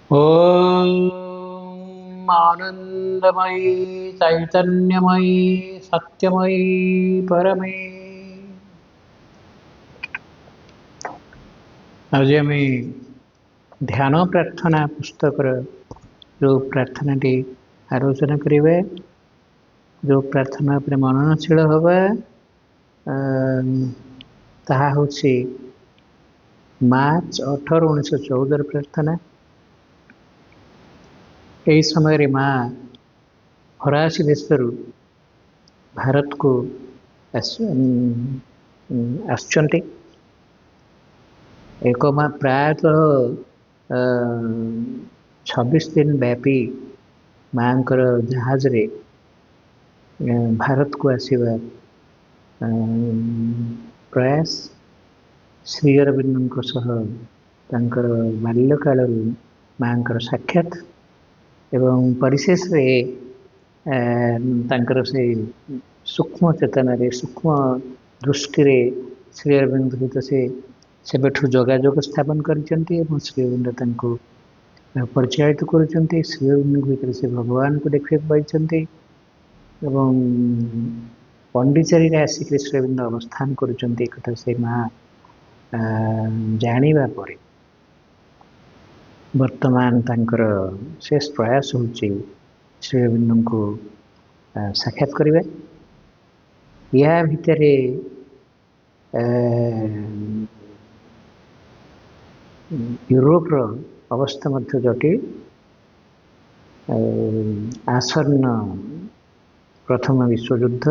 ॐ आनन्दमयी चैतन्यमयी सत्यमयी परमे। आज आम ध्यान प्रार्थना पुस्तकर जो प्रार्थनाटी आलोचना करिवे, जो प्रार्थना पर मननशील हवा ताहा होछि मार्च 18 1914 प्रार्थना। यही समय माँ फरासी देशरू भारत को आसुचंती। एक प्रायतः 26 दिन व्यापी माँ जहाज रे भारत को आसवा प्रयास श्री अरविंद सह बाल्यकाल माँ साक्षात एवं परिशेष से सूक्ष्म चेतन सूक्ष्म दृष्टि श्री अरविंद सहित से जोगाजोग स्थापन कर श्री अरविंद परिचालित कर श्री अरविंद भीतर से भगवान को देखा पाई पंडिचेरी आसिक श्री अरविंद अवस्थान कथा से माँ जानिबा परे वर्तमान तांकर शेष प्रयास होची श्री अरविंद को साक्षात करिवे। या भितरे यूरोप अवस्था मध्य जटिल आसन्न प्रथम विश्वयुद्ध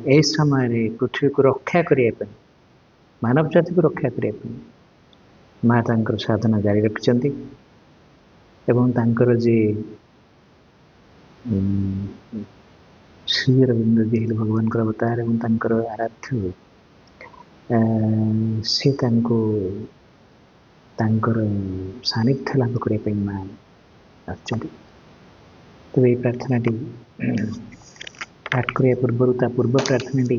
ए समय पृथ्वी को रक्षा करने मानव जाति को रक्षा करने माँ तांकर साधना जारी रखिंट एवं तांकर जे श्री अरविंद जी भगवान अवतार एवं तांकर आराध्य से तांकर सानिध्य लाभ करने माँ आसुँच। तो ये प्रार्थनाटी पाठ करने पूर्व पूर्व प्रार्थनाटी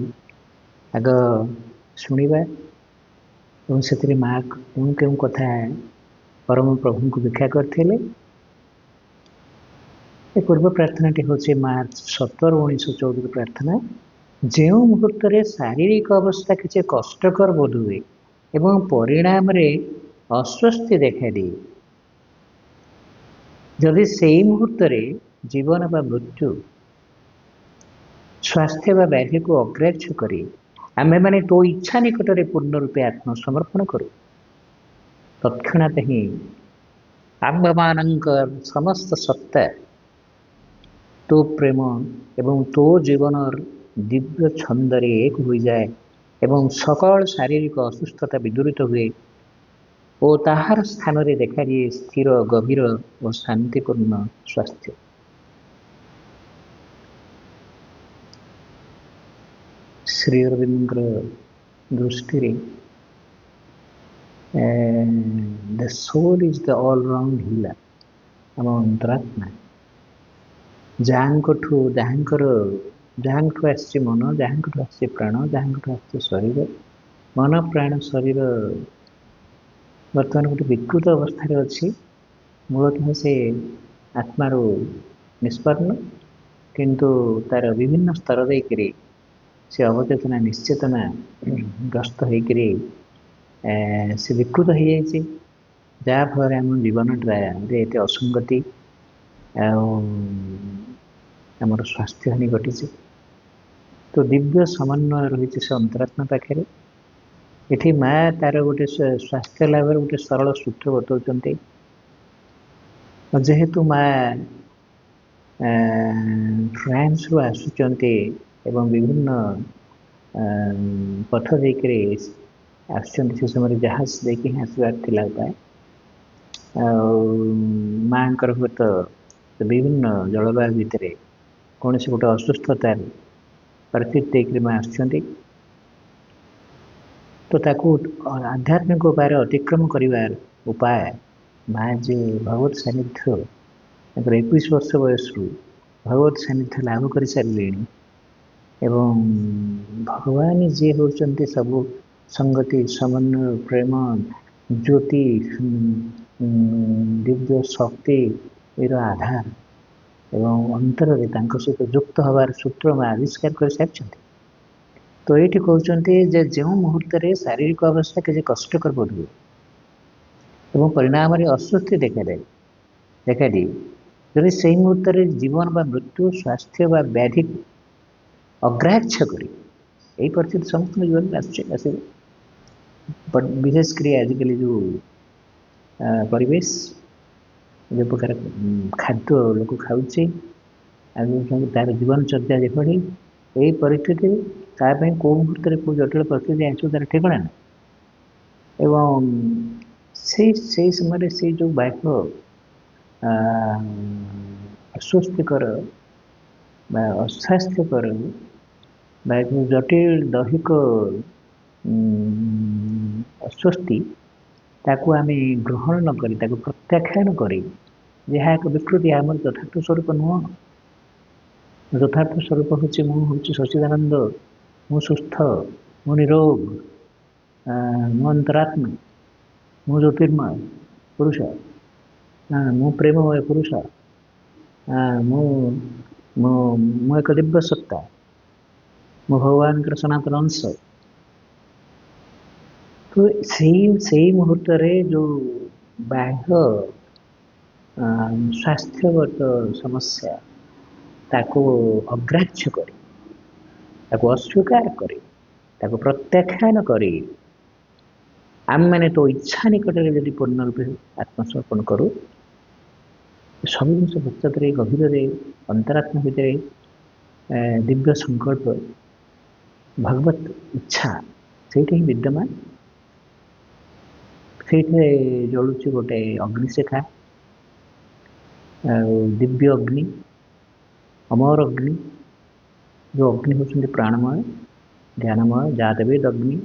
आग शुणा और से माँ क्यों क्यों कथा परम प्रभु को व्याख्या करते। पूर्व प्रार्थनाटी हूँ मार्च 17 1914 प्रार्थना। जो मुहूर्त शारीरिक अवस्था किसी कष्टकर बोध हुए एवं परिणाम अस्वस्थि देखा दिए, जदि से मुहूर्त जीवन बा मृत्यु स्वास्थ्य बा व्याधि को अग्राह्य करी आमे माने तो इच्छा निकट में पूर्ण रूपे आत्मसमर्पण करूँ, तत्क्षणात ही आम्भमान समस्त सत्ता तो प्रेम एवं तो जीवन दिव्य छंदरे एक हो जाए एवं सकल शारीरिक असुस्थता विदूरित हुए और ताहार स्थान रे देखा दिए स्थिर गभीर और शांतिपूर्ण स्वास्थ्य। श्री अरविंद दृष्टि the soul is the all round healer आम अंतरात्मा जहाँ आसी मन जहाँ आसी प्राण जहाँ आसी शरीर मन प्राण शरीर बर्तमान गोटे विकृत अवस्था अच्छी मूलतः से आत्मार निष्पन्न किंतु तार विभिन्न स्तर देकर से अवचेतना निश्चेतना ग्रस्त होकर से विकृत हो जाए जहाँफल आम जीवन ये असंगति आमर स्वास्थ्य हानि घटी। तो दिव्य समन्वय रही से अंतरात्मा पाखे ये माँ तार गोटे स्वास्थ्य लाभ गोटे सरल सूत्र बताऊँ। जेहेतु माँ फ्रांस रु आसुंच एवं विभिन्न पथ देकर से समय जहाज देखिए आसबार थिला उपाय माँ हूँ तो विभिन्न जलवायु भितर कौन से गोटे असुस्थतार परिस्थिति देकर माँ आसुँच। तो ताकू आध्यात्मिक उपाय अतिक्रम कर उपाय माँ जे भगवत सानिध्य 21 वर्ष बयस भगवत सानिध्य लाभ कर सारे एवं भगवान जी होती सब संगति समन्वय प्रेम ज्योति ଦିବ୍ୟ ଶକ୍ତିର ଆଧାର ଏବଂ ଅନ୍ତରରେ ତାଙ୍କ ସହିତ ଯୁକ୍ତ ହେବାର ସୂତ୍ର ଆମେ ଆବିଷ୍କାର କରିସାରିଛନ୍ତି। ତ ଏଇଠି କହୁଛନ୍ତି ଯେ ଯେଉଁ ମୁହୂର୍ତ୍ତରେ ଶାରୀରିକ ଅବସ୍ଥା କିଛି କଷ୍ଟକର ବୋଧହୁଏ ଏବଂ ପରିଣାମରେ ଅସ୍ୱସ୍ତି ଦେଖାଦିଏ, ଯଦି ସେହି ମୁହୂର୍ତ୍ତରେ ଜୀବନ ବା ମୃତ୍ୟୁ, ସ୍ୱାସ୍ଥ୍ୟ ବା ବ୍ୟାଧି ଅଗ୍ରାହ୍ୟ କରି ଏହି ପରିସ୍ଥିତି ସମସ୍ତଙ୍କ ଜୀବନରେ ଆସିବ। ବିଶେଷ କରି ଆଜିକାଲି ଯେଉଁ ପରିବେଶ, ଯେଉଁ ପ୍ରକାର ଖାଦ୍ୟ ଲୋକ ଖାଉଛି, ତାର ଜୀବନଚର୍ଯ୍ୟା ଯେପରି, ଏହି ପରିସ୍ଥିତି ତା ପାଇଁ କେଉଁ ମୁହୂର୍ତ୍ତରେ କେଉଁ ଜଟିଳ ପରିସ୍ଥିତି ଆସିବ ତାର ଠିକଣା ନାହିଁ। ଏବଂ ସେଇ ସମୟରେ ସେଇ ଯେଉଁ ବାହ୍ୟ ଅସ୍ୱସ୍ତିକର ବା ଅସ୍ୱାସ୍ଥ୍ୟକର ବା ଜଟିଳ ଦୈହିକ ଅସ୍ୱସ୍ତି, ତାକୁ ଆମେ ଗ୍ରହଣ ନ କରି ତାକୁ ପ୍ରତ୍ୟାଖ୍ୟାନ କରି ଯାହା ଏକ ବିକୃତି, ଆମର ଯଥାର୍ଥ ସ୍ୱରୂପ ନୁହଁ। ଯଥାର୍ଥ ସ୍ୱରୂପ ହେଉଛି ମୁଁ ହେଉଛି ସଚ୍ଚିଦାନନ୍ଦ, ମୁଁ ସୁସ୍ଥ, ମୁଁ ନିରୋଗ, ମୁଁ ଅନ୍ତରାତ୍ମା, ମୁଁ ଜ୍ୟୋତିର୍ମୟ ପୁରୁଷ, ମୁଁ ପ୍ରେମମୟ ପୁରୁଷ, ମୁଁ ଏକ ଦିବ୍ୟ ସତ୍ତା, ମୁଁ ଭଗବାନଙ୍କର ସନାତନ ଅଂଶ। ତ ସେଇ ମୁହୂର୍ତ୍ତରେ ଯେଉଁ ବାହ୍ୟ ସ୍ୱାସ୍ଥ୍ୟଗତ ସମସ୍ୟା, ତାକୁ ଅଗ୍ରାହ୍ୟ କରି, ତାକୁ ଅସ୍ୱୀକାର କରି, ତାକୁ ପ୍ରତ୍ୟାଖ୍ୟାନ କରି ଆମେମାନେ ତୋ ଇଚ୍ଛା ନିକଟରେ ଯଦି ପୂର୍ଣ୍ଣ ରୂପେ ଆତ୍ମସମର୍ପଣ କରୁ, ସବୁ ଜିନିଷ ଭବିଷ୍ୟତରେ ଗଭୀରରେ ଅନ୍ତରାତ୍ମା ଭିତରେ ଦିବ୍ୟ ସଂକଳ୍ପ, ଭଗବତ ଇଚ୍ଛା ସେଇଠି ହିଁ ବିଦ୍ୟମାନ। ସେଇଥିରେ ଜଳୁଛି ଗୋଟେ ଅଗ୍ନିଶିଖା, ଆଉ ଦିବ୍ୟ ଅଗ୍ନି, ଅମର ଅଗ୍ନି। ଯେଉଁ ଅଗ୍ନି ହେଉଛନ୍ତି ପ୍ରାଣମୟ, ଜ୍ଞାନମୟ, ଯାହାଦେବ ଅଗ୍ନି।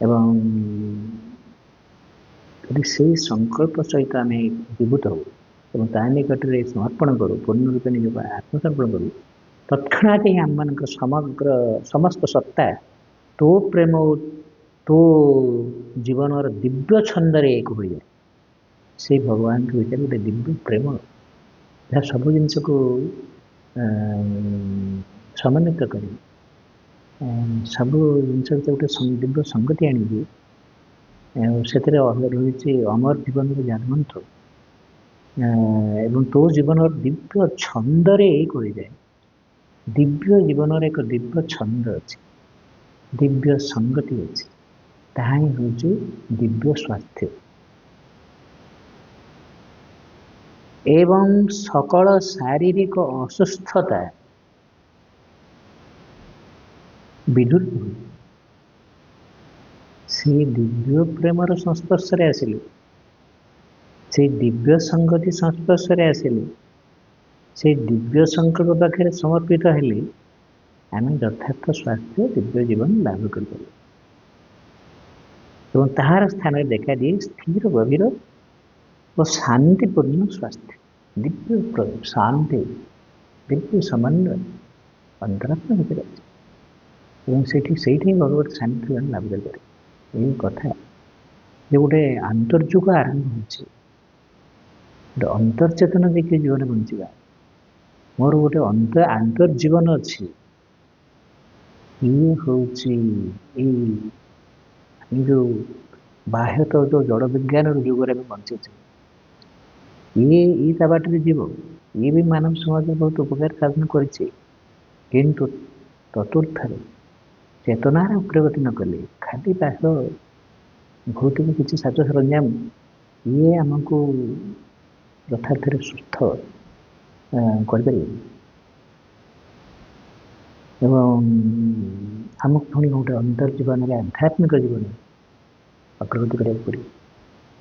ଏବଂ ଯଦି ସେଇ ସଂକଳ୍ପ ସହିତ ଆମେ ଜୀବିତ ହେଉ ଏବଂ ତା ନିକଟରେ ସମର୍ପଣ କରୁ, ପୂର୍ଣ୍ଣ ରୂପେ ନିଜକୁ ଆତ୍ମସମର୍ପଣ କରୁ, ତତ୍କ୍ଷଣାତ୍ ହିଁ ଆମମାନଙ୍କର ସମସ୍ତ ସତ୍ତା ତୋ ପ୍ରେମ, ତୋ ଜୀବନର ଦିବ୍ୟ ଛନ୍ଦରେ ଏକ ହୋଇଯାଏ। ସେଇ ଭଗବାନଙ୍କ ଭିତରେ ଗୋଟେ ଦିବ୍ୟ ପ୍ରେମ, ଯାହା ସବୁ ଜିନିଷକୁ ସମନ୍ୱିତ କରି ସବୁ ଜିନିଷ ଭିତରେ ଗୋଟେ ଦିବ୍ୟ ସଂଗତି ଆଣିଦିଏ। ସେଥିରେ ରହିଛି ଅମର ଜୀବନର ଜ୍ଞାନମନ୍ତ୍ର ଏବଂ ତୋ ଜୀବନର ଦିବ୍ୟ ଛନ୍ଦରେ ଏକ ହୋଇଯାଏ। ଦିବ୍ୟ ଜୀବନରେ ଏକ ଦିବ୍ୟ ଛନ୍ଦ ଅଛି, ଦିବ୍ୟ ସଂଗତି ଅଛି, ତାହା ହିଁ ହେଉଛି ଦିବ୍ୟ ସ୍ୱାସ୍ଥ୍ୟ। ଏବଂ ସକଳ ଶାରୀରିକ ଅସୁସ୍ଥତା ବିଦ୍ୟୁତ୍ ହୁଏ ସେଇ ଦିବ୍ୟ ପ୍ରେମର ସଂସ୍ପର୍ଶରେ ଆସିଲେ, ସେଇ ଦିବ୍ୟ ସଂଗତି ସଂସ୍ପର୍ଶରେ ଆସିଲେ, ସେଇ ଦିବ୍ୟ ସଂକଳ୍ପ ପାଖରେ ସମର୍ପିତ ହେଲେ ଆମେ ଯଥାର୍ଥ ସ୍ୱାସ୍ଥ୍ୟ, ଦିବ୍ୟ ଜୀବନ ଲାଭ କରିପାରିବା। ଏବଂ ତାହାର ସ୍ଥାନରେ ଦେଖାଦିଏ ସ୍ଥିର, ଗଭୀର ଓ ଶାନ୍ତିପୂର୍ଣ୍ଣ ସ୍ୱାସ୍ଥ୍ୟ, ଦିବ୍ୟ ଶାନ୍ତି, ଦିବ୍ୟ ସମନ୍ୱୟ ଅନ୍ତରାତ୍ମା ଭିତରେ ଅଛି। ଏବଂ ସେଇଠି ଭଗବତ ଶାନ୍ତି ଲାଭ କରିପାରିବେ। ଏହି କଥା ଯେ ଗୋଟେ ଆନ୍ତର୍ଯୁଗ ଆରମ୍ଭ ହେଉଛି, ଗୋଟେ ଅନ୍ତର୍ଚେତନ ଦେଖି ଜୀବନ ବଞ୍ଚିବା। ମୋର ଗୋଟେ ଆନ୍ତର୍ଜୀବନ ଅଛି, ଇଏ ହେଉଛି ଏଇ ଯେଉଁ ବାହ୍ୟତଃ ଯେଉଁ ଜଡ଼ ବିଜ୍ଞାନର ଯୁଗରେ ଆମେ ବଞ୍ଚିଛୁ। ଇଏ ତା ବାଟରେ ଯିବ, ଇଏ ବି ମାନବ ସମାଜରେ ବହୁତ ଉପକାର ସାଧନ କରିଛି, କିନ୍ତୁ ଚତୁର୍ଥରେ ଚେତନାର ଅଗ୍ରଗତି ନ କଲେ ଖାଲି ବାହ୍ୟ ଭୌତିକ କିଛି ସାଜ ସରଞ୍ଜାମ ଇଏ ଆମକୁ ଯଥାର୍ଥରେ ସୁସ୍ଥ କରିପାରିବେ। ଏବଂ ଆମକୁ ପୁଣି ଗୋଟେ ଅନ୍ତର୍ଜୀବନରେ ଆଧ୍ୟାତ୍ମିକ ଜୀବନରେ ଅଗ୍ରଗତି କରିବାକୁ ପଡ଼ିବ।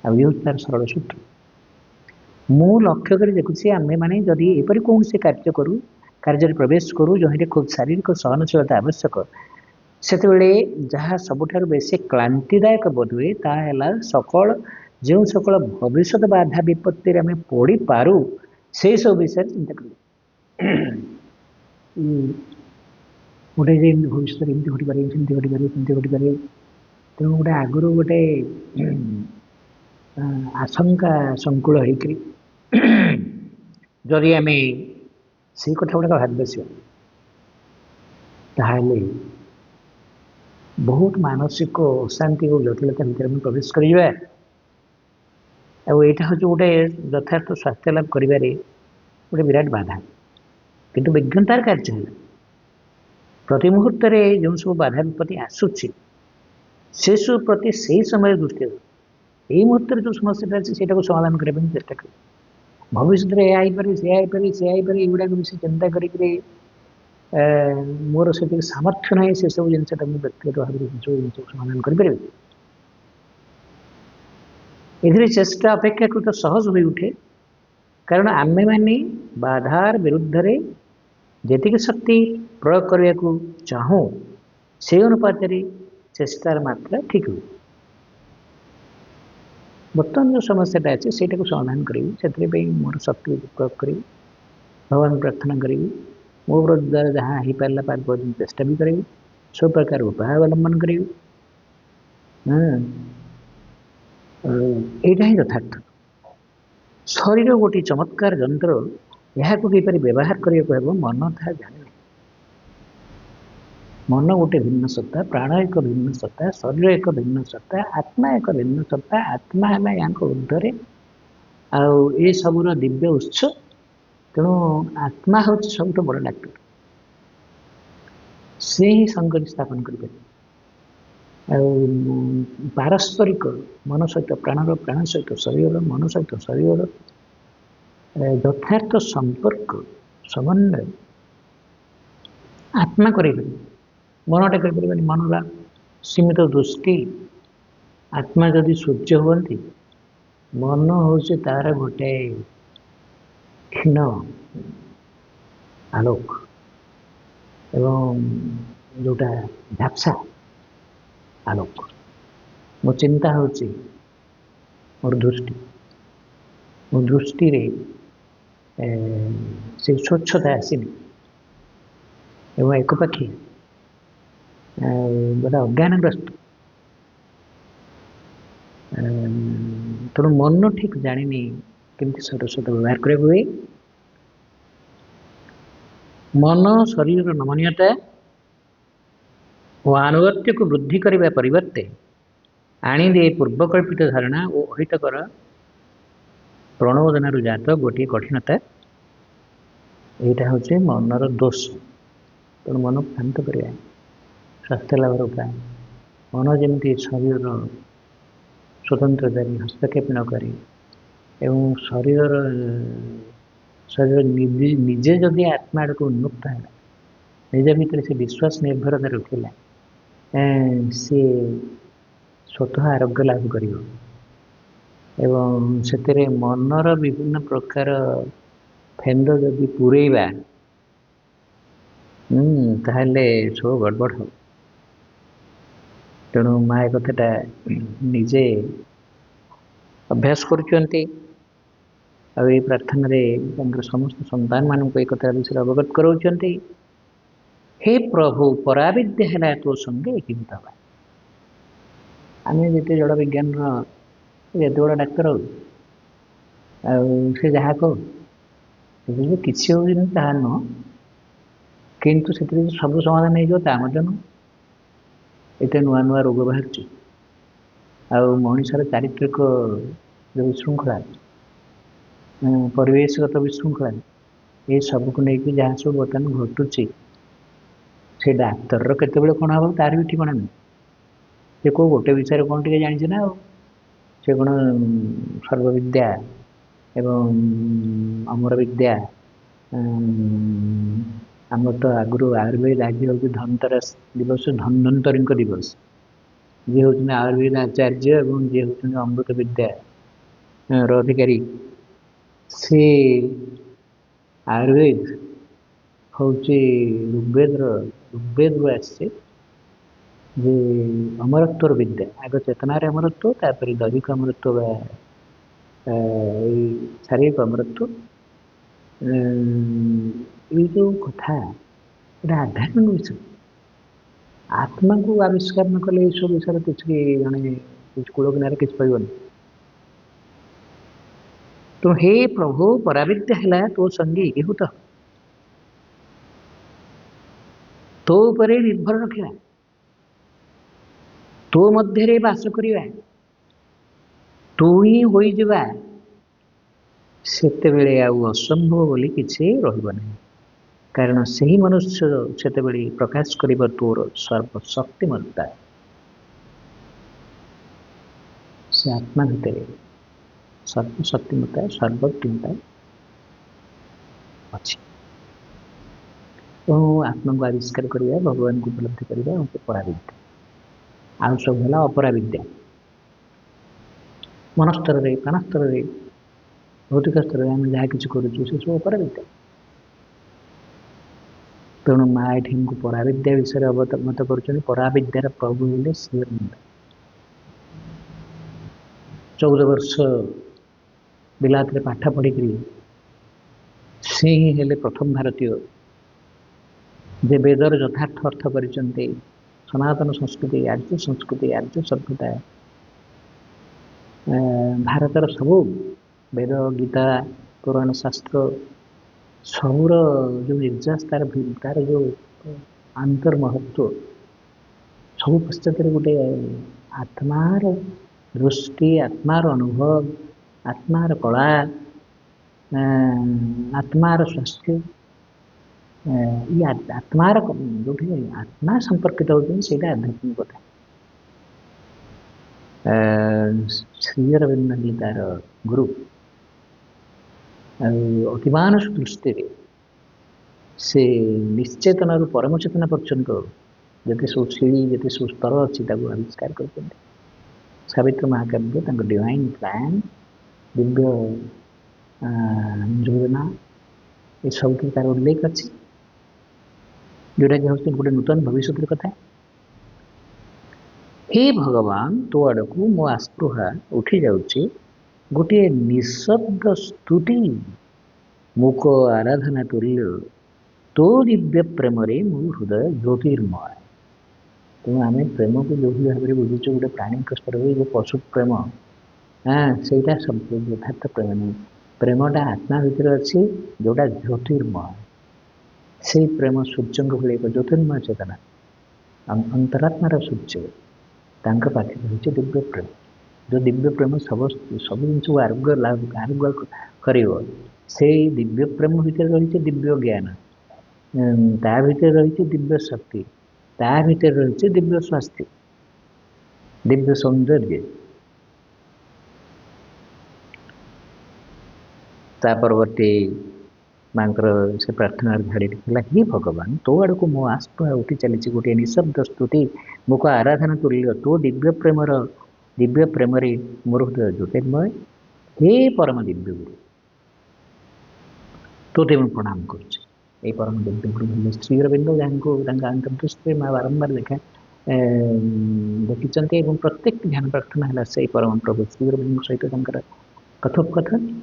ଆଉ ଇଏ ହେଉଛି ତାର ସରଳ ସୂତ୍ର। ମୁଁ ଲକ୍ଷ୍ୟ କରି ଦେଖୁଛି, ଆମେମାନେ ଯଦି ଏପରି କୌଣସି କାର୍ଯ୍ୟରେ ପ୍ରବେଶ କରୁ ଯେଉଁଠି ଖୁବ୍ ଶାରୀରିକ ସହନଶୀଳତା ଆବଶ୍ୟକ, ସେତେବେଳେ ଯାହା ସବୁଠାରୁ ବେଶୀ କ୍ଳାନ୍ତିଦାୟକ ବୋଧ ହୁଏ ତାହା ହେଲା ଯେଉଁ ସକଳ ଭବିଷ୍ୟତ ବାଧା ବିପତ୍ତିରେ ଆମେ ପଡ଼ିପାରୁ ସେଇ ସବୁ ବିଷୟରେ ଚିନ୍ତା କରୁ। ଗୋଟେ ଯେ ଭବିଷ୍ୟତରେ ଏମିତି ଘଟିପାରିବ, ସେମିତି ଘଟିପାରିବ, ସେମିତି ଘଟିପାରିବ। ତେଣୁ ଗୋଟେ ଆଗରୁ ଗୋଟେ ଆଶଙ୍କା ସଂକୁଳ ହେଇକରି ଯଦି ଆମେ ସେଇ କଥା ଗୁଡ଼ାକ ଭାବି ବସିବା ତାହେଲେ ବହୁତ ମାନସିକ ଅଶାନ୍ତି ଓ ଜଟିଳତା ଭିତରେ ଆମେ ପ୍ରବେଶ କରିବା। ଆଉ ଏଇଟା ହେଉଛି ଗୋଟେ ଯଥାର୍ଥ ସ୍ୱାସ୍ଥ୍ୟ ଲାଭ କରିବାରେ ଗୋଟେ ବିରାଟ ବାଧା। କିନ୍ତୁ ବିଜ୍ଞତାର କାର୍ଯ୍ୟ ହେଲା ପ୍ରତି ମୁହୂର୍ତ୍ତରେ ଯେଉଁ ସବୁ ବାଧା ବିପତ୍ତି ଆସୁଛି ସେସବୁ ପ୍ରତି ସେଇ ସମୟରେ ଦୃଷ୍ଟି ଦେବା। ଏଇ ମୁହୂର୍ତ୍ତରେ ଯେଉଁ ସମସ୍ୟାଟା ଅଛି ସେଇଟାକୁ ସମାଧାନ କରିବା ପାଇଁ ଚେଷ୍ଟା କରିବା। ଭବିଷ୍ୟତରେ ଏହା ହେଇପାରେ ସେୟା ହେଇପାରେ ସେୟା ହେଇପାରେ ଏଗୁଡ଼ାକ ବିଷୟ ଚିନ୍ତା କରିକିରି ମୋର ସେତିକି ସାମର୍ଥ୍ୟ ନାହିଁ ସେସବୁ ଜିନିଷଟା ମୁଁ ବ୍ୟକ୍ତିଗତ ଭାବରେ ସେସବୁ ଜିନିଷକୁ ସମାଧାନ କରିପାରିବି। ଏଥିରେ ଚେଷ୍ଟା ଅପେକ୍ଷାକୃତ ସହଜ ହୋଇ ଉଠେ କାରଣ ଆମେମାନେ ବାଧାର ବିରୁଦ୍ଧରେ ଯେତିକି ଶକ୍ତି ପ୍ରୟୋଗ କରିବାକୁ ଚାହୁଁ ସେହି ଅନୁପାତରେ ଚେଷ୍ଟାର ମାତ୍ରା ଠିକ୍ ହୁଏ। ବର୍ତ୍ତମାନ ଯେଉଁ ସମସ୍ୟାଟା ଅଛି ସେଇଟାକୁ ସମାଧାନ କରିବି ସେଥିପାଇଁ ମୋର ଶକ୍ତି ପ୍ରୟୋଗ କରିବି, ଭଗବାନ ପ୍ରାର୍ଥନା କରିବି, ମୋ ଦ୍ୱାରା ଯାହା ହେଇପାରିଲା ପର୍ଯ୍ୟନ୍ତ ଚେଷ୍ଟା ବି କରିବି, ସବୁ ପ୍ରକାର ଉପାୟ ଅବଲମ୍ବନ କରିବି। ଏଇଟା ହିଁ ଯଥାର୍ଥ। ଶରୀର ଗୋଟିଏ ଚମତ୍କାର ଯନ୍ତ୍ର, ଏହାକୁ କିପରି ବ୍ୟବହାର କରିବାକୁ ହେବ ମନ ତାହା ଜାଣେ। ମନ ଗୋଟେ ଭିନ୍ନ ସତ୍ତା, ପ୍ରାଣ ଏକ ଭିନ୍ନ ସତ୍ତା, ଶରୀର ଏକ ଭିନ୍ନ ସତ୍ତା, ଆତ୍ମା ଏକ ଭିନ୍ନ ସତ୍ତା। ଆତ୍ମା ହେଲା ୟାଙ୍କ ଉର୍ଦ୍ଧ୍ୱରେ ଆଉ ଏସବୁର ଦିବ୍ୟ ଉତ୍ସ। ତେଣୁ ଆତ୍ମା ହେଉଛି ସବୁଠୁ ବଡ଼ ଡାକ୍ତର, ସେ ହିଁ ସଂଗତି ସ୍ଥାପନ କରିପାରିବ। ଆଉ ପାରସ୍ପରିକ ମନ ସହିତ ପ୍ରାଣର, ପ୍ରାଣ ସହିତ ଶରୀରର, ମନ ସହିତ ଶରୀରର ଯଥାର୍ଥ ସମ୍ପର୍କ ସମନ୍ୱୟ ଆତ୍ମା କରିପାରିବ, ମନଟା କରିପାରିବନି। ମନର ସୀମିତ ଦୃଷ୍ଟି, ଆତ୍ମା ଯଦି ସୂର୍ଯ୍ୟ ହୁଅନ୍ତି ମନ ହେଉଛି ତାର ଗୋଟେ କ୍ଷୀଣ ଆଲୋକ ଏବଂ ଯେଉଁଟା ଝାପ୍ସା ଆଲୋକ। ମୋ ଚିନ୍ତା ହେଉଛି ମୋର ଦୃଷ୍ଟି, ମୋ ଦୃଷ୍ଟିରେ ସେ ସ୍ୱଚ୍ଛତା ଆସିନି ଏବଂ ଏକପାଖି ଗୋଟେ ଅଜ୍ଞାନଗ୍ରସ୍ତ। ତେଣୁ ମନ ଠିକ୍ ଜାଣିନି କେମିତି ଶରୀର ସହିତ ବ୍ୟବହାର କରିବାକୁ ହୁଏ। ମନ ଶରୀରର ନମନୀୟତା ଓ ଆନୁଗତ୍ୟକୁ ବୃଦ୍ଧି କରିବା ପରିବର୍ତ୍ତେ ଆଣିଦିଏ ପୂର୍ବକଳ୍ପିତ ଧାରଣା ଓ ଅହିତକର ପ୍ରଣୋଦନାରୁ ଜାତ ଗୋଟିଏ କଠିନତା। ଏଇଟା ହେଉଛି ମନର ଦୋଷ। ତେଣୁ ମନକୁ ଶାନ୍ତ କରିବା ସ୍ୱାସ୍ଥ୍ୟ ଲାଭର ଉପାୟ। ମନ ଯେମିତି ଶରୀରର ସ୍ୱତନ୍ତ୍ରତାରେ ହସ୍ତକ୍ଷେପ ନ କରେ ଏବଂ ଶରୀର ନିଜେ ଯଦି ଆତ୍ମା ଆଡ଼କୁ ଉନ୍ମୁକ୍ତ ହେଲା, ନିଜ ଭିତରେ ସେ ବିଶ୍ୱାସ ନିର୍ଭରତା ରଖିଲା, ସିଏ ସ୍ୱତଃ ଆରୋଗ୍ୟ ଲାଭ କରିବ। ଏବଂ ସେଥିରେ ମନର ବିଭିନ୍ନ ପ୍ରକାର ଫେନ୍ଦ ଯଦି ପୂରେଇବା ତାହେଲେ ସବୁ ଗଡ଼ବଡ଼ ହେବ। ତେଣୁ ମା ଏ କଥାଟା ନିଜେ ଅଭ୍ୟାସ କରୁଛନ୍ତି ଆଉ ଏଇ ପ୍ରାର୍ଥନାରେ ତାଙ୍କର ସମସ୍ତ ସନ୍ତାନମାନଙ୍କୁ ଏ କଥା ବିଷୟରେ ଅବଗତ କରାଉଛନ୍ତି। ହେ ପ୍ରଭୁ, ପରାବିଦ୍ୟା ହେଲା ତୋ ସଙ୍ଗେ ଏକୀଭୂତ ହେବା। ଆମେ ଯେତେ ଜଡ଼ ବିଜ୍ଞାନର ଯେତେ ବଡ଼ ଡାକ୍ତର ହଉ ଆଉ ସେ ଯାହା କହୁ ସେଥିରେ କିଛି ହେଉଛି ତାହା ନୁହଁ, କିନ୍ତୁ ସେଥିରେ ସବୁ ସମାଧାନ ହେଇଯିବ ତା ମଧ୍ୟ ନୁହଁ। ଏତେ ନୂଆ ନୂଆ ରୋଗ ବାହାରୁଛି ଆଉ ମଣିଷର ଚାରିତ୍ରିକ ଯେଉଁ ବିଶୃଙ୍ଖଳା, ପରିବେଶଗତ ବିଶୃଙ୍ଖଳା, ଏସବୁକୁ ନେଇକି ଯାହା ସବୁ ବର୍ତ୍ତମାନ ଘଟୁଛି ସେ ଡାକ୍ତରର କେତେବେଳେ କ'ଣ ହେବ ତାର ବି ଠିକଣା ନାହିଁ। ସେ କେଉଁ ଗୋଟେ ବିଷୟରେ କ'ଣ ଟିକେ ଜାଣିଛି ନା ଆଉ ସେ କ'ଣ ସର୍ବବିଦ୍ୟା ଏବଂ ଅମର ବିଦ୍ୟା। ଆମର ତ ଆଗରୁ ଆୟୁର୍ବେଦ ଆଜି ହେଉଛି ଧନତେରସ ଦିବସ, ଧନ୍ୱନ୍ତରୀଙ୍କ ଦିବସ। ଯିଏ ହେଉଛନ୍ତି ଆୟୁର୍ବେଦ ଆଚାର୍ଯ୍ୟ ଏବଂ ଯିଏ ହେଉଛନ୍ତି ଅମୃତ ବିଦ୍ୟାର ଅଧିକାରୀ, ସେ ଆୟୁର୍ବେଦ ହେଉଛି ଋଗ୍ବେଦରୁ ଆସିছে ଯେ ଅମରତ୍ୱର ବିଦ୍ୟା। ଆଗ ଚେତନାରେ ଅମରତ୍ୱ, ତାପରେ ଦୈବିକ ଅମରତ୍ୱ ବା ଏଇ ଶାରୀରିକ ଅମରତ୍ୱ। ଏଇ ଯେଉଁ କଥା ଏଇଟା ଆଧ୍ୟାତ୍ମିକ ବିଷୟ। ଆତ୍ମାକୁ ଆବିଷ୍କାର ନ କଲେ ଏଇସବୁ ବିଷୟରେ କିଛି ଜଣେ କିଛି କୂଳ କିନାରେ କିଛି ପାଇବନି। तो हे प्रभु पराविद्या है तो संगी एहुत तो उपरे निर्भर रखा तो मध्य बास करवा तू ही हो जा सेतेबेले आउ असंभव बोली किसी रहिब नहीं कारण से ही मनुष्य सेतेबेले प्रकाश करिब तोर सर्वशक्तिमत्ता से आत्मा भितर सर्वशक्तिमत्ता सर्वज्ञता अच्छी तो आत्मा को आविष्कार करवा भगवान को उपलब्धि करवा उनको पराविद्या आउ सब है अपराविद्या मन स्तर प्राण स्तर भौतिक स्तर में आम जहाँ कि करुचु से सब अपराविद्या तेणु माँ ये को पराविद्या विषय अवगत कर पराविद्यार प्रभु हेले श्री अरविंद 14 वर्ष बिलात पाठ पढ़ी से ही हेले प्रथम भारतीय जे वेदर यथार्थ अर्थ कर सनातन संस्कृति आर्य सभ्यता भारतर सबू वेद गीता पुराण शास्त्र सबूर जो निर्यास तार जो अंतर्महत्व सब पश्चात गोटे आत्मार दृष्टि आत्मार अनुभव आत्मार कला आत्मार स्वास्थ्य ये आत्मार जो आत्मा संपर्कित होती है आध्यात्मिकता श्री अरविंद गीतार गुरु अतिमानस दृष्टि से निश्चेतन रु परम चेतना पर्यंत जते सब सीढ़ी जते सब स्तर अच्छी आविष्कार कर सावित्री महाकाव्य डिवाइन प्लान दिव्य योजना ये सब की तार उल्लेख अच्छी जोटा कि हूँ गोटे नूतन भविष्य कथा हे भगवान तो आड़ को मो आस्पृहा उठी जाऊँगी गोटे निशब्द स्तुति मुक आराधना तुल्य तो दिव्य प्रेम मो हृदय ज्योतिर्मय तेणु आम प्रेम को जो भाव में बुझुचे गोटे प्राणी स्तर जो पशु प्रेम हाँ से सब यथार्थ प्रेम नहीं प्रेमटा आत्मा भितर अच्छी जोटा ज्योतिर्मय से प्रेम सूर्य भाई एक ज्योतिर्मय चेतना अंतरात्मार सूर्य तांका पाखे रही दिव्य प्रेम जो दिव्य प्रेम सब सब जिन आरोग्य कर दिव्य प्रेम भितर रही दिव्य ज्ञान ता भितर रही दिव्य शक्ति ता भितर रही दिव्य स्वास्थ्य दिव्य सौंदर्य ता परवर्ती मांकर से प्रार्थना झाड़ी लिखला हे भगवान तो आड़ को मो आस्पृहा उठी चली गोटे निशब्द स्तुति मुख आराधना तुल्य तो दिव्य प्रेम मोर हृदय ज्योतिर्मय हे परम दिव्य गुरु तोते मैं प्रणाम कर परम दिव्य गुरु श्री अरविंद जहाँ अंतर्दृष्टि मैं बारंबार देखा देखी प्रत्येक ध्यान प्रार्थना है से परम प्रभु श्री अरविंद सहित कथोपकथन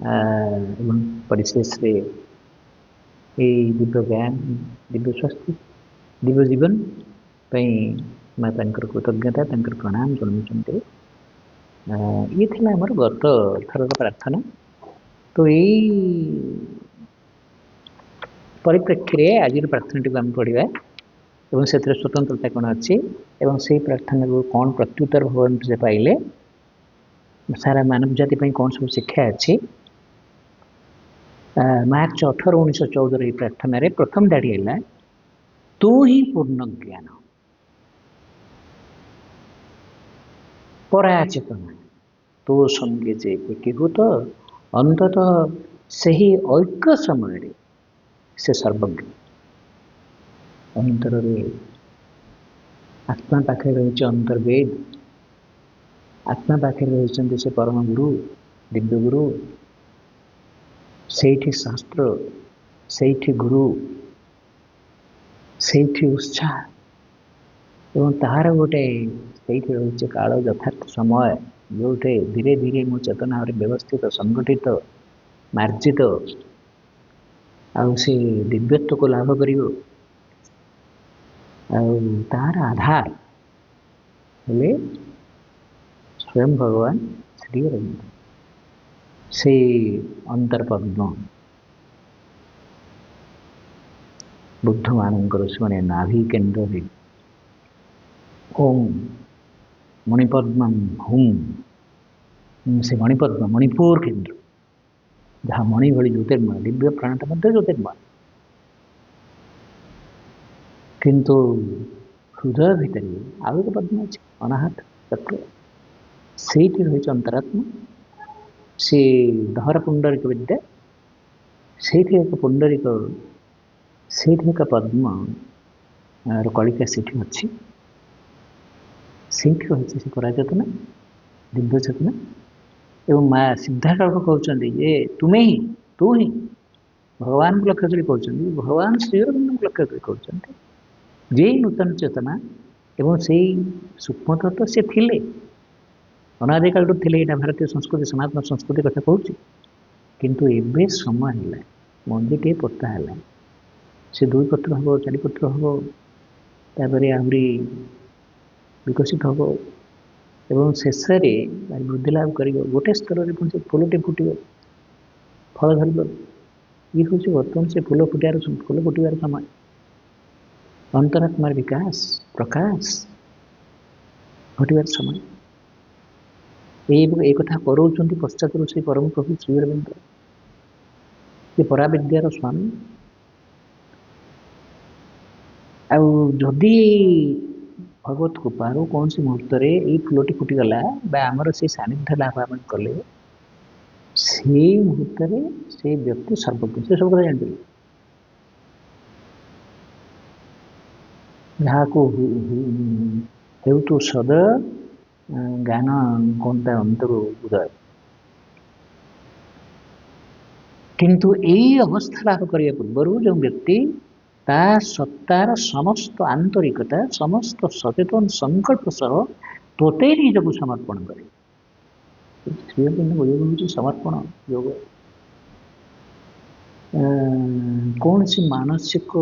एवं परिशेष दिव्य ज्ञान दिव्य स्वास्थ्य दिव्य जीवन मैं कृतज्ञता प्रणाम जनाते ये थी आमर गत थर प्रार्थना तो यही परिप्रेक्षी आज प्रार्थना टी आम पढ़ा और से स्वतंत्रता कौन अच्छी से प्रार्थना को कौन प्रत्युत्तर भगवान से पाइले सारा मानव जाति कौन सब शिक्षा अच्छी मार्च 18 1914 प्रार्थना रे प्रथम दाड़ी है तू ही पूर्ण ज्ञान पराचेतना तो संगे जे एकीभूत अंततः से ही ऐक्य समय से सर्वज्ञ अंतर आत्मा पाखे रही अंतर्वेद आत्मा पाखे रही से परम गुरु दिव्य गुरु सेठी शास्त्र सेठी गुरु सेठी उत्साह एवं तार गोटे सेठी रही काल यथार्थ समय जोटे धीरे धीरे मो चेतना व्यवस्थित संगठित मार्जित से दिव्यत्व को लाभ कर तार आधार हेले स्वयं भगवान श्री अरविंद से अंतरपद्म बुद्ध मानकर से नाभि केन्द्र ओम मणिपद्म हुम से मणिपद्म मणिपुर केन्द्र जहाँ मणि भली ज्योतिर्मय दिव्य प्राणटा मध्य ज्योतिर्मय किंतु हृदय भितर आउ एक पद्म अच्छे अनाहत चक्र से रही अंतरात्मा से दहर पुंडरिक विद्या से एक पुंडरिक से एक पद्म कलिका से अच्छी से रही से पराचेतना दिव्य चेतना एवं माँ सिद्धार्थ कहते ये तुम्हें ही तू ही भगवान को लक्ष्य कर कहते भगवान श्रीअरविंद को लक्ष्य कर कहते जे नूतन चेतना एवं से सूक्ष्म तत्व से थिले अनादिकाल थिले यहाँ भारतीय संस्कृति सनातन संस्कृति कथा कहूँ किंतु एबे समय है मंदिर पोता है से दुई पत्र हम चारिपत्र हम तापर आहरी विकसित हम एवं शेष वृद्धि लाभ कर गोटे स्तर में फूलटे फुटे फल धर ये हूँ बर्तमान से फूल फुटार फूल फुटार समय अंतरात्मार विकास प्रकाश घटवार समय ये कथा कराउछन्ति पश्चात से परम प्रभु श्रीअरविंद ये पराविद्यार स्वामी आदि भगवत कृपार कौन सी मुहूर्त ये फूलटी फुटीगला आमर से सानिध्य लाभ आम कले से मुहूर्त से व्यक्ति सर्वज्ञ से सब कथा जानते जहाँ को हेतु सद ज्ञान कौन अंतर उदय किंतु यही अवस्था लाभ करने पूर्वर जो व्यक्ति ता सत्तार समस्त आंतरिकता समस्त सचेतन संकल्प सह तोते निजक समर्पण करे श्रीअरविंद योग हूँ समर्पण योग कौन सी मानसिक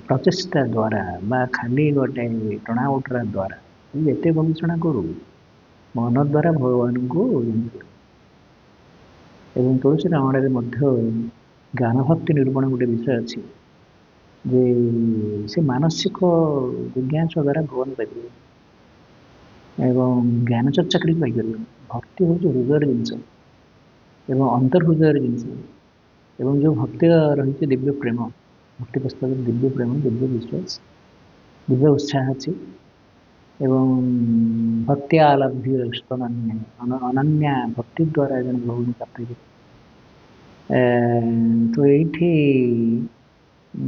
प्रचेषा द्वारा बा खाली गोटे टणा उठरा द्वारा ये गवेषणा करूँ मन द्वारा भगवान को एवं तुलसी रामायण ज्ञान भक्ति निरूपण गोटे विषय अच्छी जे से मानसिक जिज्ञासा द्वारा भगवान पाइपर एवं ज्ञान चर्चा कर भक्ति हूँ हृदय जिनस एवं अंतर्हृदय जिनस एवं जो भक्ति रही दिव्य प्रेम भक्ति पुस्तक दिव्य प्रेम दिव्य विश्वास दिव्य उत्साह अच्छी एवं भक्ति आलभ्य अनन्या भक्ति द्वारा जन भगवान प्राप्त तो ये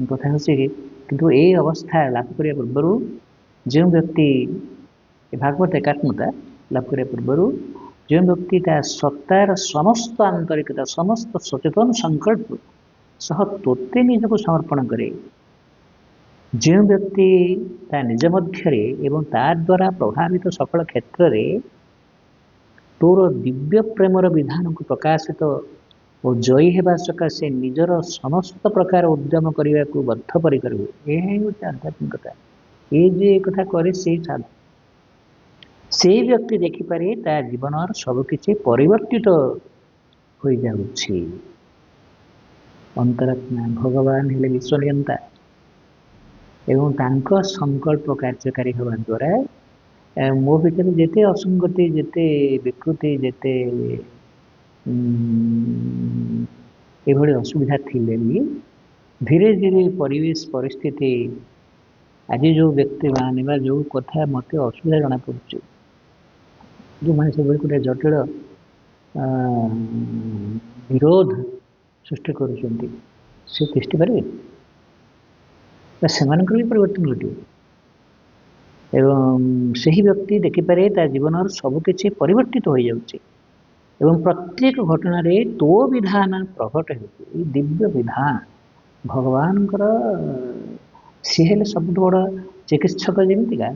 कथा हूँ किंतु ये अवस्था लाभ करने पूर्वर जो व्यक्ति भागवत एकात्मता लाभ करने पूर्वर जो व्यक्ति सत्तार समस्त आंतरिकता समस्त सचेतन संकल्प सह तोते निजक समर्पण करे जो व्यक्ति निज मध्य एवं ता द्वारा प्रभावित सकल क्षेत्र में तोर दिव्य प्रेमर विधान को प्रकाशित और जयी होगा सकाशे निजर समस्त प्रकार उद्यम करने को बद्धपरिकर हुए यह गोटे आध्यात्मिकता ये जे कथा करे से साधु से व्यक्ति देखिपारे ता जीवन सबकि परिवर्तित हो जाउछि अंतरात्मा भगवान हेले विश्वनियंता एवं तांको संकल्प कार्यकारी होगा द्वारा मो भीतर जेते असंगति जेते विकृति जेते एभली असुविधा थिले भी धीरे धीरे परिवेश परिस्थिति आज जो व्यक्ति मान जो कथा मत असुविधा जना पड़े जो मैंने सब गोटे जटिल विरोध सृष्टि करुँच से तिष्टि पारे से परिवर्तन घटे एवं सही व्यक्ति देखिपारे ता जीवन सबकि परिवर्तित हो जाउछि एवं प्रत्येक घटना रे तो विधान प्रकट हो दिव्य विधान भगवान सी हेले सब बड़ चिकित्सक जमीका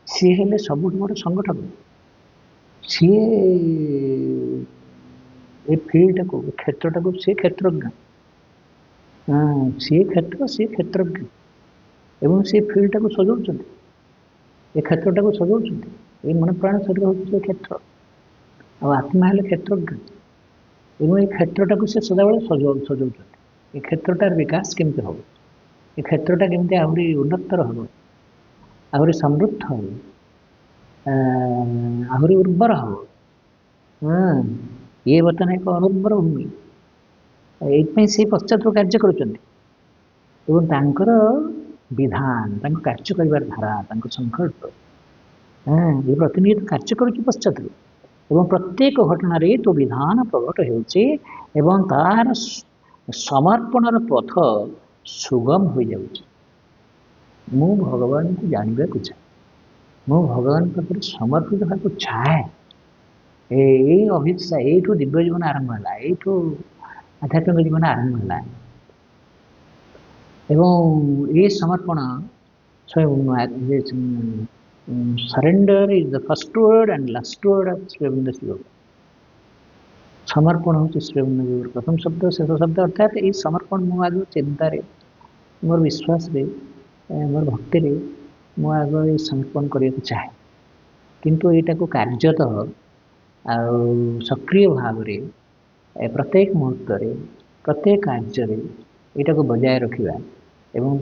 सी हेले सब बड़ संगठक सी ए फील्ड को क्षेत्रटा को सी क्षेत्रज्ञ सी क्षेत्र सी क्षेत्रज्ञ एवं सी फील्डटा को सजाऊँ ए क्षेत्रटा को सजाऊँ ये मन प्राण शरीर हूँ से क्षेत्र ଆଉ ଆତ୍ମା ହେଲେ କ୍ଷେତ୍ରଜ୍ଞ। ଏବଂ ଏ କ୍ଷେତ୍ରଟାକୁ ସେ ସଦାବେଳେ ସଜାଉଛନ୍ତି। ଏ କ୍ଷେତ୍ରଟାର ବିକାଶ କେମିତି ହେବ, ଏ କ୍ଷେତ୍ରଟା କେମିତି ଆହୁରି ଉନ୍ନତର ହେବ, ଆହୁରି ସମୃଦ୍ଧ ହେବ, ଆହୁରି ଉର୍ବର ହେବ। ଇଏ ବର୍ତ୍ତମାନ ଏକ ଅନୁର୍ବର ଭୂମି। ଏଇଥିପାଇଁ ସେ ପଶ୍ଚାତରୁ କାର୍ଯ୍ୟ କରୁଛନ୍ତି। ଏବଂ ତାଙ୍କର ବିଧାନ, ତାଙ୍କ କାର୍ଯ୍ୟ କରିବାର ଧାରା, ତାଙ୍କ ସଂକଳ୍ପ ଏ ପ୍ରତିନିୟତ କାର୍ଯ୍ୟ କରୁଛି ପଶ୍ଚାତରୁ। ଏବଂ ପ୍ରତ୍ୟେକ ଘଟଣାରେ ତୋ ବିଧାନ ପ୍ରକଟ ହେଉଛି ଏବଂ ତାର ସମର୍ପଣର ପଥ ସୁଗମ ହୋଇଯାଉଛି। ମୁଁ ଭଗବାନଙ୍କୁ ଜାଣିବାକୁ ଚାହେଁ, ମୁଁ ଭଗବାନ ପାଖରେ ସମର୍ପିତ ହେବାକୁ ଚାହେଁ। ଏଇ ଅଭିପ୍ସା, ଏଇଠୁ ଦିବ୍ୟ ଜୀବନ ଆରମ୍ଭ ହେଲା, ଏଇଠୁ ଆଧ୍ୟାତ୍ମିକ ଜୀବନ ଆରମ୍ଭ ହେଲା। ଏବଂ ଏ ସମର୍ପଣ surrender is the first word and last word of Shri Aurobindo ଶ୍ଲୋକ। ସମର୍ପଣ ହେଉଛି ଶ୍ରୀ ଅରବିନ୍ଦଙ୍କର ପ୍ରଥମ ଶବ୍ଦ, ଶେଷ ଶବ୍ଦ। ଅର୍ଥାତ୍ ଏଇ ସମର୍ପଣ ମୁଁ ଆଗ ଚିନ୍ତାରେ, ମୋର ବିଶ୍ୱାସରେ, ମୋର ଭକ୍ତିରେ ମୁଁ ଆଗ ଏଇ ସମର୍ପଣ କରିବାକୁ ଚାହେଁ। କିନ୍ତୁ ଏଇଟାକୁ କାର୍ଯ୍ୟତଃ ଆଉ ସକ୍ରିୟ ଭାବରେ ପ୍ରତ୍ୟେକ ମୁହୂର୍ତ୍ତରେ, ପ୍ରତ୍ୟେକ କାର୍ଯ୍ୟରେ ଏଇଟାକୁ ବଜାୟ ରଖିବା ଏବଂ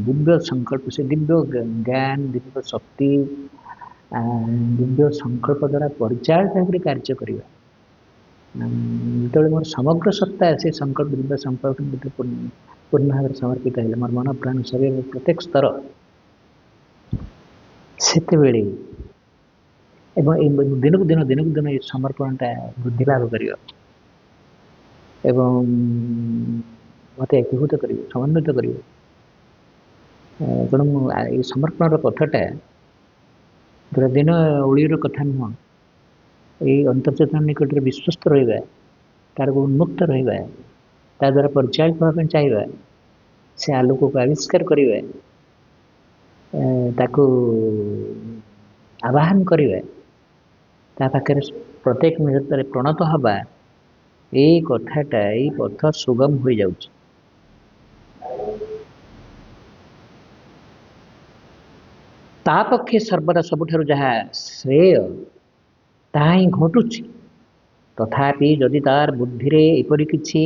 ଦିବ୍ୟ ସଂକଳ୍ପ, ସେ ଦିବ୍ୟ ଜ୍ଞାନ, ଦିବ୍ୟ ଶକ୍ତି, ଦିବ୍ୟ ସଂକଳ୍ପ ଦ୍ୱାରା ପରିଚାଳିତ ଭାବରେ କାର୍ଯ୍ୟ କରିବା। ଯେତେବେଳେ ମୋର ସମଗ୍ର ସତ୍ତା ସେ ସଂକଳ୍ପ, ଦିବ୍ୟ ସଂକଳ୍ପ ଭିତରେ ପୂର୍ଣ୍ଣ ଭାବରେ ସମର୍ପିତ ହେଲେ, ମୋର ମନ, ପ୍ରାଣ, ଶରୀରର ପ୍ରତ୍ୟେକ ସ୍ତର, ସେତେବେଳେ ଏବଂ ଏଇ ଦିନକୁ ଦିନ ଏ ସମର୍ପଣଟା ବୃଦ୍ଧି ଲାଭ କରିବ ଏବଂ ମୋତେ ଏକୀଭୂତ କରିବ, ସମନ୍ୱିତ କରିବ। ତେଣୁ ଏଇ ସମର୍ପଣର ପଥଟା ଦିନ ଓଳିର କଥା ନୁହଁ। ଏଇ ଅନ୍ତର୍ଚେତନ ନିକଟରେ ବିଶ୍ୱସ୍ତ ରହିବା, ତାରକୁ ଉନ୍ମୁକ୍ତ ରହିବା, ତା ଦ୍ୱାରା ପରିଚାଳିତ ହେବା ପାଇଁ ଚାହିଁବା, ସେ ଆଲୋକକୁ ଆବିଷ୍କାର କରିବା, ତାକୁ ଆବାହନ କରିବା, ତା ପାଖରେ ପ୍ରତ୍ୟେକ ମୁହୂର୍ତ୍ତରେ ପ୍ରଣତ ହେବା, ଏଇ କଥାଟା, ଏଇ ପଥ ସୁଗମ ହୋଇଯାଉଛି। ତା ପକ୍ଷେ ସର୍ବଦା ସବୁଠାରୁ ଯାହା ଶ୍ରେୟ ତାହା ହିଁ ଘଟୁଛି। ତଥାପି ଯଦି ତାର ବୁଦ୍ଧିରେ ଏପରି କିଛି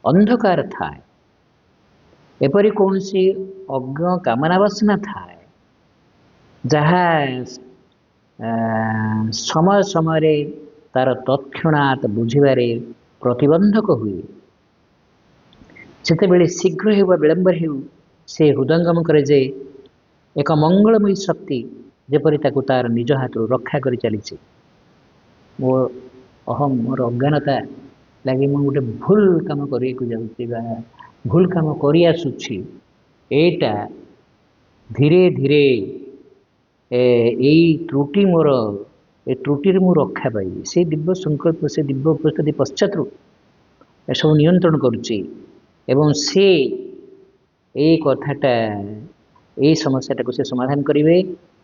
ଅନ୍ଧକାର ଥାଏ, ଏପରି କୌଣସି ଅଜ୍ଞ କାମନା ବାସନା ଥାଏ, ଯାହା ସମୟ ସମୟରେ ତାର ତତ୍କ୍ଷଣାତ୍ ବୁଝିବାରେ ପ୍ରତିବନ୍ଧକ ହୁଏ, ସେତେବେଳେ ଶୀଘ୍ର ହେଉ ବା ବିଳମ୍ବରେ ହେଉ ସେ ହୃଦୟଙ୍ଗମ କରେ ଯେ ଏକ ମଙ୍ଗଳମୟୀ ଶକ୍ତି ଯେପରି ତାକୁ ତାର ନିଜ ହାତରୁ ରକ୍ଷା କରି ଚାଲିଛି। ମୋ ଅହମ, ମୋର ଅଜ୍ଞାନତା ଲାଗି ମୁଁ ଗୋଟେ ଭୁଲ କାମ କରିବାକୁ ଯାଉଛି ବା ଭୁଲ କାମ କରି ଆସୁଛି, ଏଇଟା ଧୀରେ ଧୀରେ ଏଇ ତ୍ରୁଟି ମୋର, ଏ ତ୍ରୁଟିରେ ମୁଁ ରକ୍ଷା ପାଇବି। ସେ ଦିବ୍ୟ ସଂକଳ୍ପ, ସେ ଦିବ୍ୟ ଉପସ୍ଥିତି ପଶ୍ଚାତରୁ ଏସବୁ ନିୟନ୍ତ୍ରଣ କରୁଛି ଏବଂ ସେ ଏଇ କଥାଟା, ଏଇ ସମସ୍ୟାଟାକୁ ସେ ସମାଧାନ କରିବେ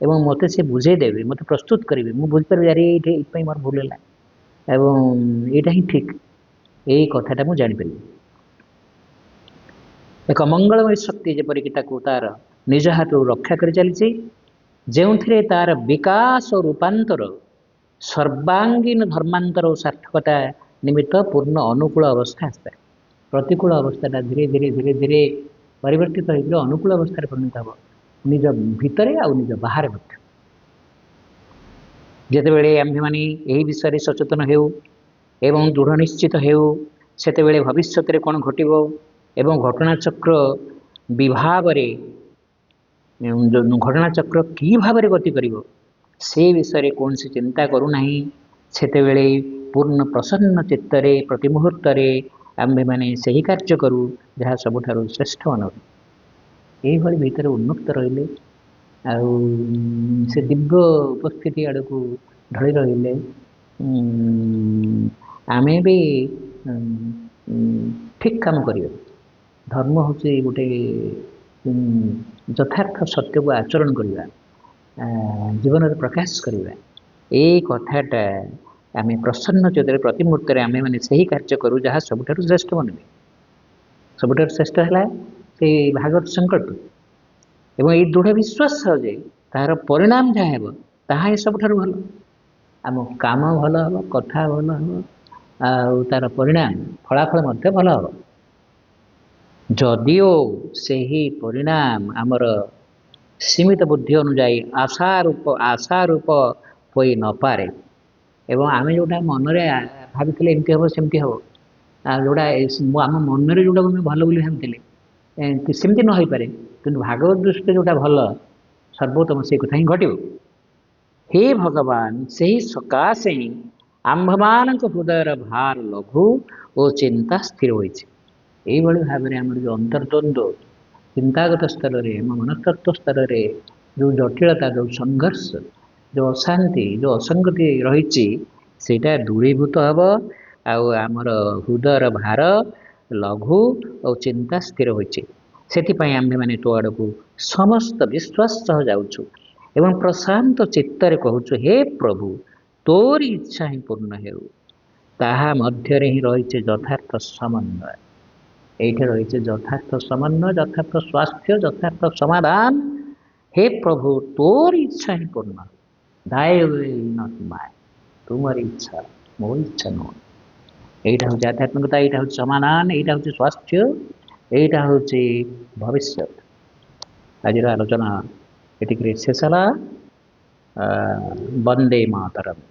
ଏବଂ ମୋତେ ସେ ବୁଝେଇ ଦେବେ, ମୋତେ ପ୍ରସ୍ତୁତ କରିବେ। ମୁଁ ବୁଝିପାରିବି, ଆରେ ଏଇଥିପାଇଁ ମୋର ଭୁଲ ହେଲା ଏବଂ ଏଇଟା ହିଁ ଠିକ୍, ଏଇ କଥାଟା ମୁଁ ଜାଣିପାରିବି। ଏକ ମଙ୍ଗଳମୟ ଶକ୍ତି ଯେପରିକି ତାକୁ ତାର ନିଜ ହାତରୁ ରକ୍ଷା କରି ଚାଲିଛି, ଯେଉଁଥିରେ ତାର ବିକାଶ ଓ ରୂପାନ୍ତର, ସର୍ବାଙ୍ଗୀନ ଧର୍ମାନ୍ତର ଓ ସାର୍ଥକତା ନିମିତ୍ତ ପୂର୍ଣ୍ଣ ଅନୁକୂଳ ଅବସ୍ଥା ଆସିଥାଏ। ପ୍ରତିକୂଳ ଅବସ୍ଥାଟା ଧୀରେ ଧୀରେ ଧୀରେ ଧୀରେ ପରିବର୍ତ୍ତିତ ହୋଇକରି ଅନୁକୂଳ ଅବସ୍ଥାରେ ପରିଣତ ହେବ, ନିଜ ଭିତରେ ଆଉ ନିଜ ବାହାରେ ମଧ୍ୟ। ଯେତେବେଳେ ଆମ୍ଭେମାନେ ଏହି ବିଷୟରେ ସଚେତନ ହେଉ ଏବଂ ଦୃଢ଼ ନିଶ୍ଚିତ ହେଉ, ସେତେବେଳେ ଭବିଷ୍ୟତରେ କ'ଣ ଘଟିବ ଏବଂ ଘଟଣାଚକ୍ର ବିଭାବରେ, ଘଟଣାଚକ୍ର କି ଭାବରେ ଗତି କରିବ, ସେ ବିଷୟରେ କୌଣସି ଚିନ୍ତା କରୁନାହିଁ। ସେତେବେଳେ ପୂର୍ଣ୍ଣ ପ୍ରସନ୍ନ ଚିତ୍ତରେ ପ୍ରତି ମୁହୂର୍ତ୍ତରେ ଆମ୍ଭେମାନେ ସେହି କାର୍ଯ୍ୟ କରୁ ଯାହା ସବୁଠାରୁ ଶ୍ରେଷ୍ଠ ମନେ। ଏଇଭଳି ଭିତରେ ଉନ୍ମୁକ୍ତ ରହିଲେ ଆଉ ସେ ଦିବ୍ୟ ଉପସ୍ଥିତି ଆଡ଼କୁ ଢଳି ରହିଲେ ଆମେ ବି ଠିକ୍ କାମ କରିବା। ଧର୍ମ ହେଉଛି ଗୋଟେ ଯଥାର୍ଥ ସତ୍ୟକୁ ଆଚରଣ କରିବା, ଜୀବନରେ ପ୍ରକାଶ କରିବା। ଏଇ କଥାଟା ଆମେ ପ୍ରସନ୍ନ ଚିତ୍ତରେ ପ୍ରତି ମୁହୂର୍ତ୍ତରେ ଆମେମାନେ ସେହି କାର୍ଯ୍ୟ କରୁ ଯାହା ସବୁଠାରୁ ଶ୍ରେଷ୍ଠ ମନେ। ସବୁଠାରୁ ଶ୍ରେଷ୍ଠ ହେଲା ସେଇ ଭାଗବତ ସଂକଳ୍ପ ଏବଂ ଏଇ ଦୃଢ଼ ବିଶ୍ୱାସ ଯେ ତାହାର ପରିଣାମ ଯାହା ହେବ ତାହା ହିଁ ସବୁଠାରୁ ଭଲ। ଆମ କାମ ଭଲ ହେବ, କଥା ଭଲ ହେବ, ଆଉ ତାର ପରିଣାମ ଫଳାଫଳ ମଧ୍ୟ ଭଲ ହେବ। ଯଦିଓ ସେହି ପରିଣାମ ଆମର ସୀମିତ ବୁଦ୍ଧି ଅନୁଯାୟୀ ଆଶାରୂପ ହୋଇ ନପାରେ, ଏବଂ ଆମେ ଯେଉଁଟା ମନରେ ଭାବିଥିଲେ ଏମିତି ହେବ ସେମିତି ହେବ, ଆଉ ଯେଉଁଟା ଆମ ମନରେ ଯେଉଁଟାକୁ ଆମେ ଭଲ ବୋଲି ଭାବିଥିଲେ ସେମିତି ନ ହେଇପାରେ, କିନ୍ତୁ ଭାଗବତ ଦୃଷ୍ଟିରେ ଯେଉଁଟା ଭଲ ସର୍ବୋତ୍ତମ ସେଇ କଥା ହିଁ ଘଟିବ। ହେ ଭଗବାନ, ସେହି ସକାଶେ ହିଁ ଆମ୍ଭମାନଙ୍କ ହୃଦୟର ଭାର ଲଘୁ ଓ ଚିନ୍ତା ସ୍ଥିର ହୋଇଛି। ଏଇଭଳି ଭାବରେ ଆମର ଯେଉଁ ଅନ୍ତର୍ଦ୍ୱନ୍ଦ୍ୱ ଚିନ୍ତାଗତ ସ୍ତରରେ, ଆମ ମନସ୍ତତ୍ଵ ସ୍ତରରେ ଯେଉଁ ଜଟିଳତା, ଯେଉଁ ସଂଘର୍ଷ, ଯେଉଁ ଅଶାନ୍ତି, ଯେଉଁ ଅସଙ୍ଗତି ରହିଛି ସେଇଟା ଦୂରୀଭୂତ ହେବ, ଆଉ ଆମର ହୃଦୟର ଭାର ଲଘୁ ଓ ଚିନ୍ତା ସ୍ଥିର ହୋଇଛି। ସେଥିପାଇଁ ଆମ୍ଭେମାନେ ତୋ ଆଡ଼କୁ ସମସ୍ତ ବିଶ୍ୱାସ ସହ ଯାଉଛୁ ଏବଂ ପ୍ରଶାନ୍ତ ଚିତ୍ତରେ କହୁଛୁ, ହେ ପ୍ରଭୁ, ତୋରି ଇଚ୍ଛା ହିଁ ପୂର୍ଣ୍ଣ ହେଉ। ତାହା ମଧ୍ୟରେ ହିଁ ରହିଛି ଯଥାର୍ଥ ସମନ୍ୱୟ। এইটা রয়েছে যথার্থ সমন্বয়, যথার্থ স্বাস্থ্য, যথার্থ সমাধান। হে প্রভু, তোর ইচ্ছা ହିଁ ପୂର୍ଣ୍ଣ, thy will not mine, ତୁମର ଇଚ୍ଛା ମୋ ଇଚ୍ଛା ନୁହଁ। এইটা হচ্ছে আধ্যাত্মিকতা, এইটা হচ্ছে সমাধান, এইটা হচ্ছে স্বাস্থ্য, এইটা হচ্ছে ভবিষ্যৎ। ଆଜିର ଆଲୋଚନା ଏତିକିରେ ଶେଷ ହେଲା। ବନ୍ଦେ ମାତରମ୍।